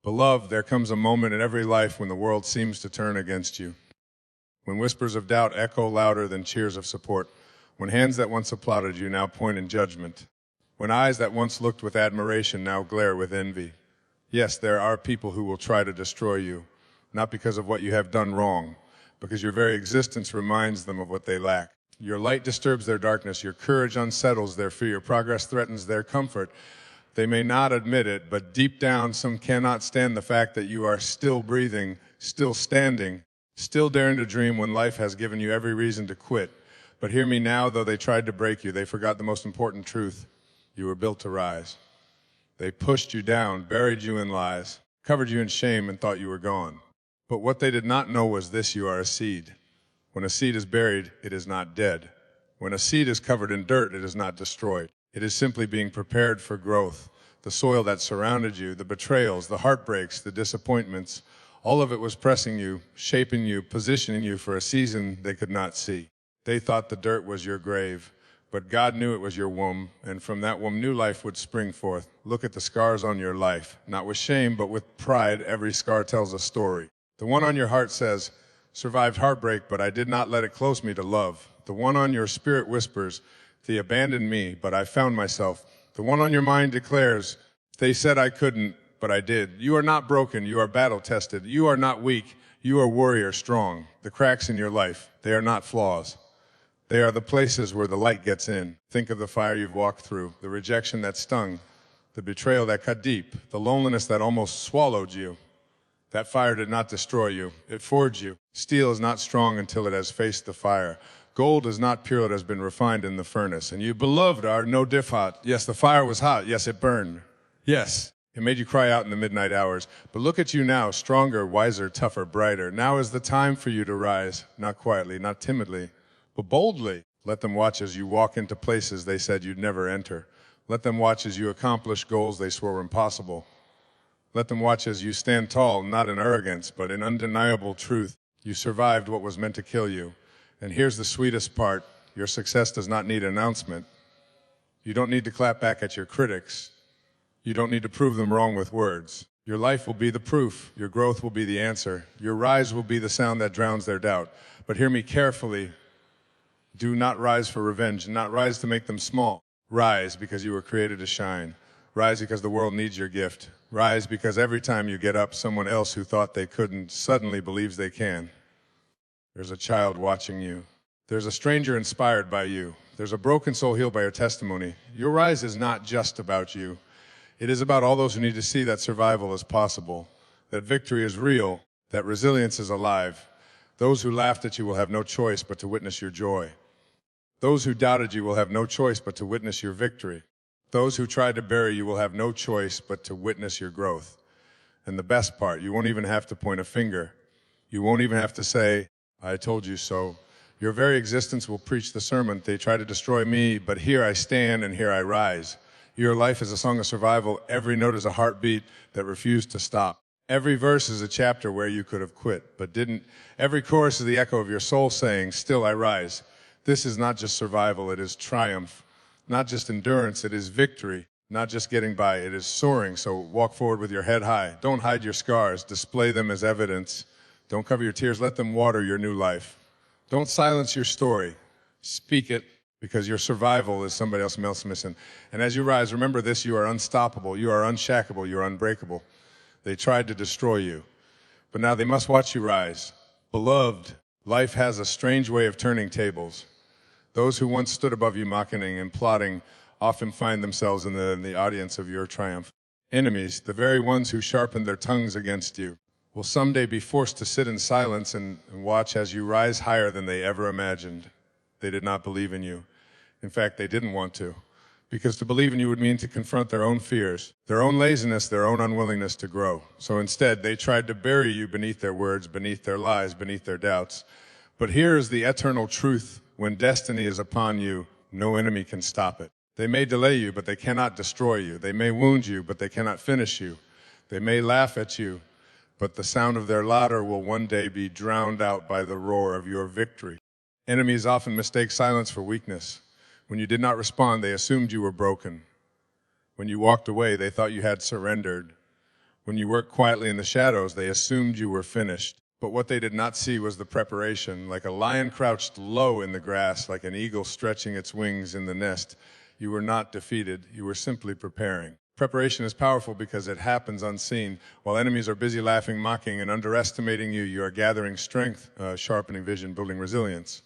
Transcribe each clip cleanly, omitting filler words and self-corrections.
Beloved, there comes a moment in every life when the world seems to turn against you, when whispers of doubt echo louder than cheers of support, when hands that once applauded you now point in judgment, when eyes that once looked with admiration now glare with envy. Yes, there are people who will try to destroy you, not because of what you have done wrong, because your very existence reminds them of what they lack. Your light disturbs their darkness, your courage unsettles their fear, your progress threatens their comfort. They may not admit it, but deep down some cannot stand the fact that you are still breathing, still standing, still daring to dream when life has given you every reason to quit. But hear me now, though they tried to break you, they forgot the most important truth. You were built to rise. They pushed you down, buried you in lies, covered you in shame and thought you were gone. But what they did not know was this: you are a seed. When a seed is buried, it is not dead. When a seed is covered in dirt, it is not destroyed. It is simply being prepared for growth. The soil that surrounded you, the betrayals, the heartbreaks, the disappointments, all of it was pressing you, shaping you, positioning you for a season they could not see. They thought the dirt was your grave, but God knew it was your womb, and from that womb new life would spring forth. Look at the scars on your life. Not with shame, but with pride, every scar tells a story. The one on your heart says, "Survived heartbreak, but I did not let it close me to love." The one on your spirit whispers, "They abandoned me, but I found myself." The one on your mind declares, "They said I couldn't, but I did." You are not broken, you are battle-tested. You are not weak, you are warrior strong. The cracks in your life, they are not flaws. They are the places where the light gets in. Think of the fire you've walked through, the rejection that stung, the betrayal that cut deep, the loneliness that almost swallowed you. That fire did not destroy you, it forged you. Steel is not strong until it has faced the fire. Gold is not pure, it has been refined in the furnace. And you, beloved, are no diff hot. Yes, the fire was hot. Yes, it burned. Yes, it made you cry out in the midnight hours. But look at you now, stronger, wiser, tougher, brighter. Now is the time for you to rise, not quietly, not timidly, but boldly. Let them watch as you walk into places they said you'd never enter. Let them watch as you accomplish goals they swore impossible. Let them watch as you stand tall, not in arrogance, but in undeniable truth. You survived what was meant to kill you. And here's the sweetest part: your success does not need announcement. You don't need to clap back at your critics. You don't need to prove them wrong with words. Your life will be the proof. Your growth will be the answer. Your rise will be the sound that drowns their doubt. But hear me carefully. Do not rise for revenge, not rise to make them small. Rise because you were created to shine. Rise because the world needs your gift. Rise because every time you get up, someone else who thought they couldn't suddenly believes they can. There's a child watching you. There's a stranger inspired by you. There's a broken soul healed by your testimony. Your rise is not just about you. It is about all those who need to see that survival is possible, that victory is real, that resilience is alive. Those who laughed at you will have no choice but to witness your joy. Those who doubted you will have no choice but to witness your victory. Those who tried to bury you will have no choice but to witness your growth. And the best part, you won't even have to point a finger. You won't even have to say, "I told you so." Your very existence will preach the sermon. They try to destroy me, but here I stand and here I rise. Your life is a song of survival. Every note is a heartbeat that refused to stop. Every verse is a chapter where you could have quit, but didn't. Every chorus is the echo of your soul saying, "Still I rise." This is not just survival, it is triumph. Not just endurance, it is victory. Not just getting by, it is soaring. So walk forward with your head high. Don't hide your scars. Display them as evidence. Don't cover your tears. Let them water your new life. Don't silence your story. Speak it, because your survival is somebody else missing. And as you rise, remember this: you are unstoppable. You are unshakable. You are unbreakable. They tried to destroy you, but now they must watch you rise. Beloved, life has a strange way of turning tables. Those who once stood above you mocking and plotting often find themselves in the audience of your triumph. Enemies, the very ones who sharpened their tongues against you, will someday be forced to sit in silence and watch as you rise higher than they ever imagined. They did not believe in you. In fact, they didn't want to, because to believe in you would mean to confront their own fears, their own laziness, their own unwillingness to grow. So instead, they tried to bury you beneath their words, beneath their lies, beneath their doubts. But here is the eternal truth: when destiny is upon you, no enemy can stop it. They may delay you, but they cannot destroy you. They may wound you, but they cannot finish you. They may laugh at you, but the sound of their laughter will one day be drowned out by the roar of your victory. Enemies often mistake silence for weakness. When you did not respond, they assumed you were broken. When you walked away, they thought you had surrendered. When you worked quietly in the shadows, they assumed you were finished. But what they did not see was the preparation. Like a lion crouched low in the grass, like an eagle stretching its wings in the nest, you were not defeated, you were simply preparing. Preparation is powerful because it happens unseen. While enemies are busy laughing, mocking, and underestimating you, you are gathering strength, sharpening vision, building resilience.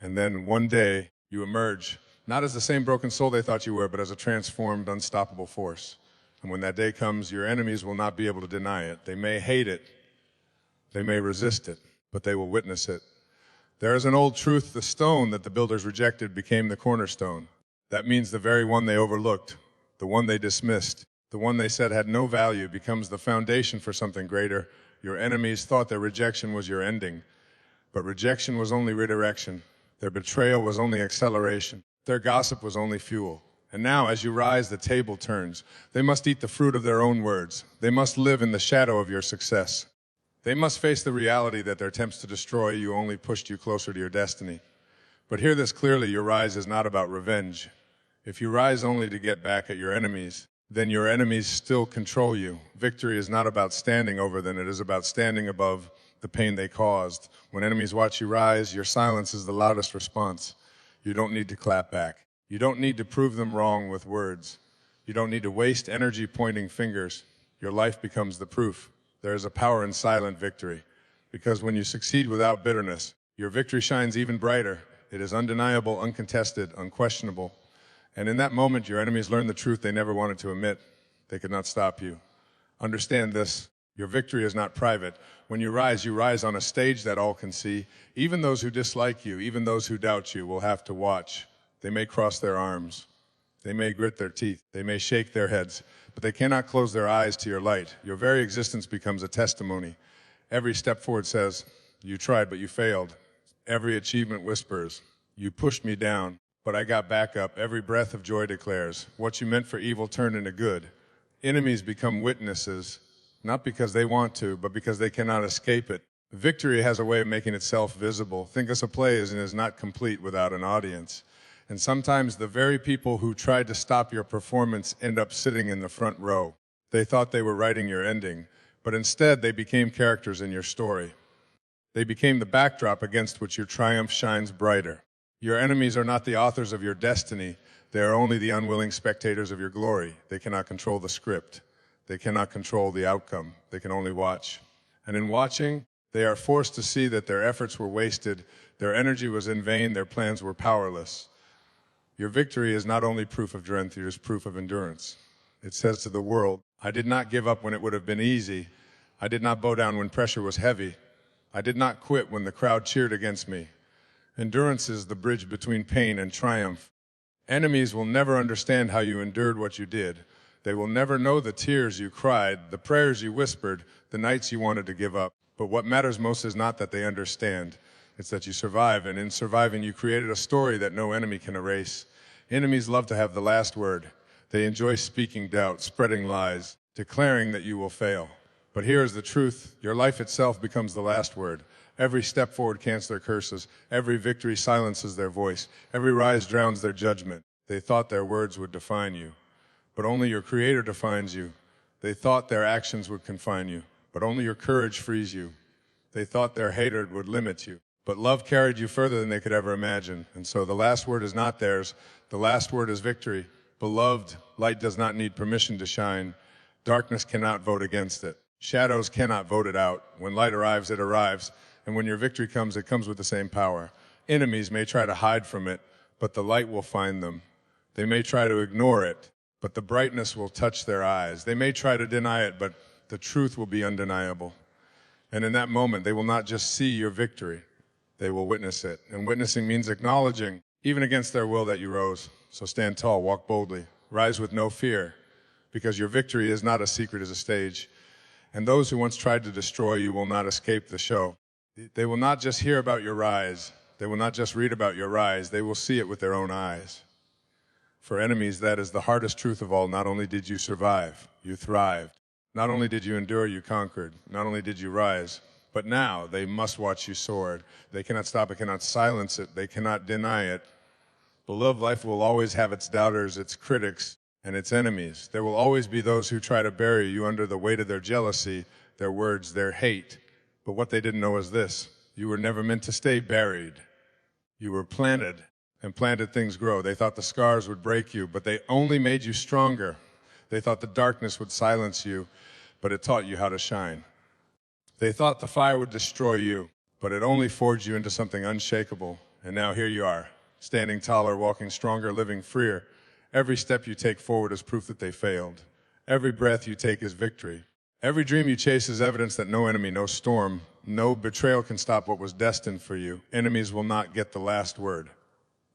And then one day, you emerge, not as the same broken soul they thought you were, but as a transformed, unstoppable force. And when that day comes, your enemies will not be able to deny it. They may hate it, they may resist it, but they will witness it. There is an old truth: the stone that the builders rejected became the cornerstone. That means the very one they overlooked, the one they dismissed, the one they said had no value, becomes the foundation for something greater. Your enemies thought their rejection was your ending, but rejection was only redirection. Their betrayal was only acceleration. Their gossip was only fuel. And now, as you rise, the table turns. They must eat the fruit of their own words. They must live in the shadow of your success. They must face the reality that their attempts to destroy you only pushed you closer to your destiny. But hear this clearly: your rise is not about revenge. If you rise only to get back at your enemies, then your enemies still control you. Victory is not about standing over them, it is about standing above the pain they caused. When enemies watch you rise, your silence is the loudest response. You don't need to clap back. You don't need to prove them wrong with words. You don't need to waste energy pointing fingers. Your life becomes the proof. There is a power in silent victory, because when you succeed without bitterness, your victory shines even brighter. It is undeniable, uncontested, unquestionable. And in that moment, your enemies learn the truth they never wanted to admit. They could not stop you. Understand this: your victory is not private. When you rise on a stage that all can see. Even those who dislike you, even those who doubt you, will have to watch. They may cross their arms. They may grit their teeth. They may shake their heads. But they cannot close their eyes to your light. Your very existence becomes a testimony. Every step forward says, "You tried, but you failed." Every achievement whispers, "You pushed me down, but I got back up." Every breath of joy declares, "What you meant for evil turned into good." Enemies become witnesses, not because they want to, but because they cannot escape it. Victory has a way of making itself visible. Think as a play is not complete without an audience. And sometimes the very people who tried to stop your performance end up sitting in the front row. They thought they were writing your ending, but instead they became characters in your story. They became the backdrop against which your triumph shines brighter. Your enemies are not the authors of your destiny. They are only the unwilling spectators of your glory. They cannot control the script. They cannot control the outcome. They can only watch. And in watching, they are forced to see that their efforts were wasted, their energy was in vain, their plans were powerless. Your victory is not only proof of strength, it is proof of endurance. It says to the world, "I did not give up when it would have been easy. I did not bow down when pressure was heavy. I did not quit when the crowd cheered against me." Endurance is the bridge between pain and triumph. Enemies will never understand how you endured what you did. They will never know the tears you cried, the prayers you whispered, the nights you wanted to give up. But what matters most is not that they understand. It's that you survive, and in surviving you created a story that no enemy can erase. Enemies love to have the last word. They enjoy speaking doubt, spreading lies, declaring that you will fail. But here is the truth: your life itself becomes the last word. Every step forward cancels their curses. Every victory silences their voice. Every rise drowns their judgment. They thought their words would define you, but only your Creator defines you. They thought their actions would confine you, but only your courage frees you. They thought their hatred would limit you, but love carried you further than they could ever imagine. And so the last word is not theirs. The last word is victory. Beloved, light does not need permission to shine. Darkness cannot vote against it. Shadows cannot vote it out. When light arrives, it arrives. And when your victory comes, it comes with the same power. Enemies may try to hide from it, but the light will find them. They may try to ignore it, but the brightness will touch their eyes. They may try to deny it, but the truth will be undeniable. And in that moment, they will not just see your victory, they will witness it. And witnessing means acknowledging, even against their will, that you rose. So stand tall, walk boldly, rise with no fear, because your victory is not a secret, it's a stage. And those who once tried to destroy you will not escape the show. They will not just hear about your rise. They will not just read about your rise. They will see it with their own eyes. For enemies, that is the hardest truth of all. Not only did you survive, you thrived. Not only did you endure, you conquered. Not only did you rise, but now they must watch you soar. They cannot stop it, cannot silence it. They cannot deny it. Beloved, life will always have its doubters, its critics, and its enemies. There will always be those who try to bury you under the weight of their jealousy, their words, their hate. But what they didn't know is this: you were never meant to stay buried. You were planted, and planted things grow. They thought the scars would break you, but they only made you stronger. They thought the darkness would silence you, but it taught you how to shine. They thought the fire would destroy you, but it only forged you into something unshakable. And now here you are, standing taller, walking stronger, living freer. Every step you take forward is proof that they failed. Every breath you take is victory. Every dream you chase is evidence that no enemy, no storm, no betrayal can stop what was destined for you. Enemies will not get the last word.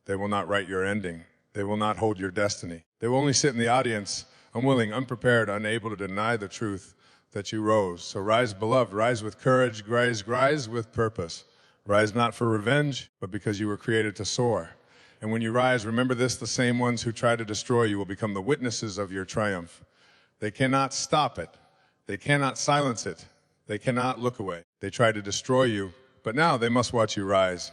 They will not write your ending. They will not hold your destiny. They will only sit in the audience, unwilling, unprepared, unable to deny the truth that you rose. So rise, beloved, rise with courage, rise with purpose. Rise not for revenge, but because you were created to soar. And when you rise, remember this: the same ones who try to destroy you will become the witnesses of your triumph. They cannot stop it. They cannot silence it. They cannot look away. They tried to destroy you, but now they must watch you rise.